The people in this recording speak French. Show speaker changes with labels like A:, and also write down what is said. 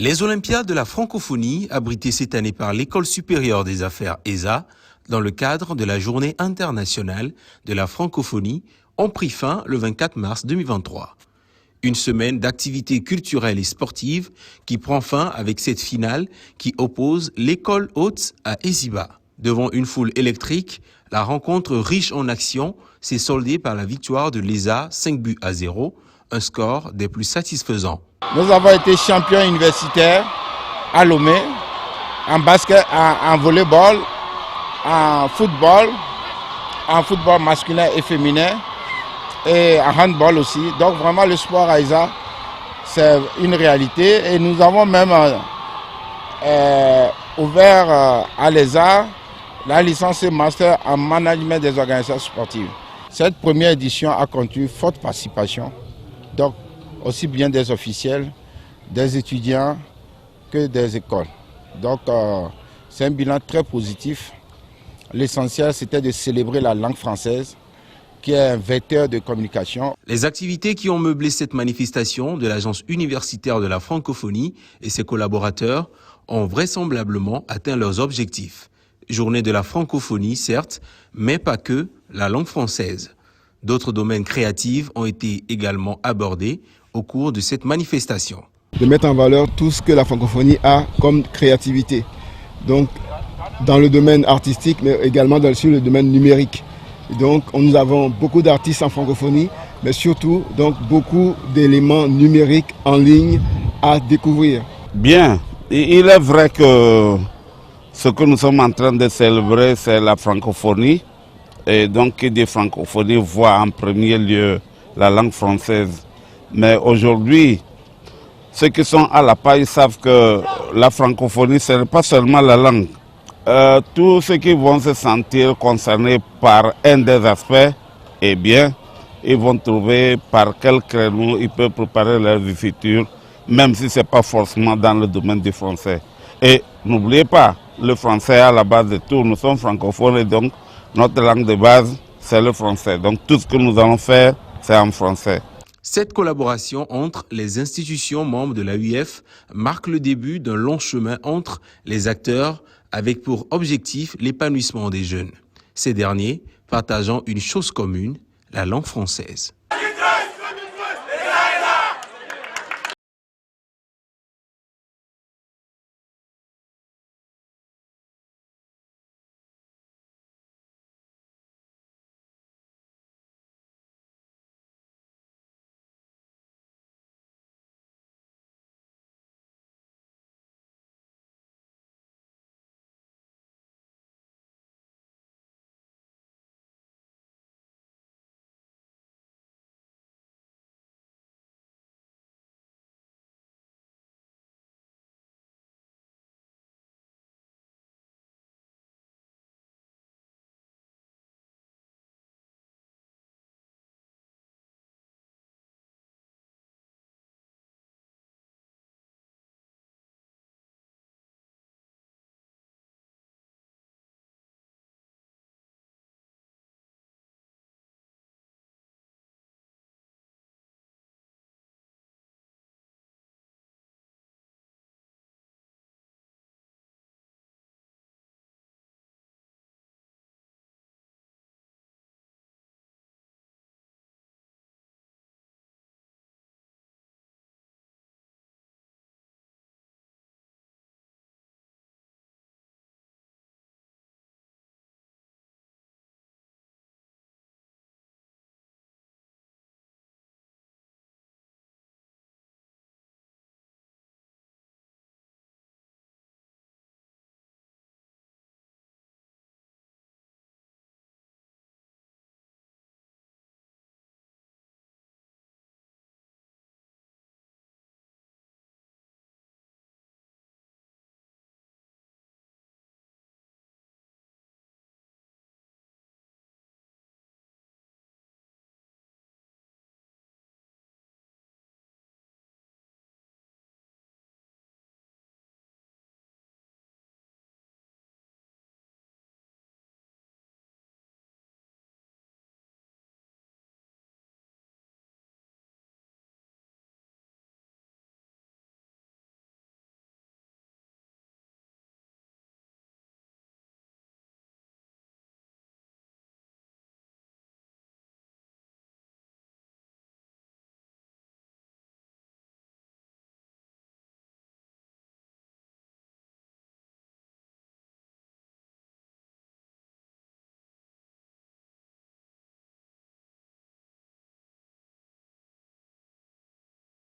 A: Les Olympiades de la francophonie, abritées cette année par l'École supérieure des affaires ESA, dans le cadre de la Journée internationale de la francophonie, ont pris fin le 24 mars 2023. Une semaine d'activités culturelles et sportives qui prend fin avec cette finale qui oppose l'École haute à Eziba. Devant une foule électrique, la rencontre riche en actions s'est soldée par la victoire de l'ESA 5-0, un score des plus satisfaisants.
B: Nous avons été champions universitaires à Lomé, en basket, en volleyball, en football masculin et féminin et en handball aussi. Donc vraiment le sport à ESA, c'est une réalité et nous avons même ouvert à l'ESA la licence et master en management des organisations sportives. Cette première édition a connu forte participation, donc aussi bien des officiels, des étudiants que des écoles. Donc c'est un bilan très positif. L'essentiel, c'était de célébrer la langue française, qui est un vecteur de communication.
A: Les activités qui ont meublé cette manifestation de l'Agence universitaire de la francophonie et ses collaborateurs ont vraisemblablement atteint leurs objectifs. Journée de la francophonie, certes, mais pas que la langue française. D'autres domaines créatifs ont été également abordés au cours de cette manifestation.
C: De mettre en valeur tout ce que la francophonie a comme créativité. Donc, dans le domaine artistique, mais également sur le domaine numérique. Donc, nous avons beaucoup d'artistes en francophonie, mais surtout donc, beaucoup d'éléments numériques en ligne à découvrir.
D: Bien, il est vrai que ce que nous sommes en train de célébrer, c'est la francophonie. Et donc, qui dit francophonie voit en premier lieu la langue française. Mais aujourd'hui, ceux qui sont à la paille savent que la francophonie, ce n'est pas seulement la langue. Tous ceux qui vont se sentir concernés par un des aspects, eh bien, ils vont trouver par quel créneau ils peuvent préparer leur vie future, même si ce n'est pas forcément dans le domaine du français. Et n'oubliez pas, le français est à la base de tout. Nous sommes francophones et donc notre langue de base, c'est le français. Donc tout ce que nous allons faire, c'est en français.
A: Cette collaboration entre les institutions membres de l'AUF marque le début d'un long chemin entre les acteurs avec pour objectif l'épanouissement des jeunes. Ces derniers partageant une chose commune, la langue française.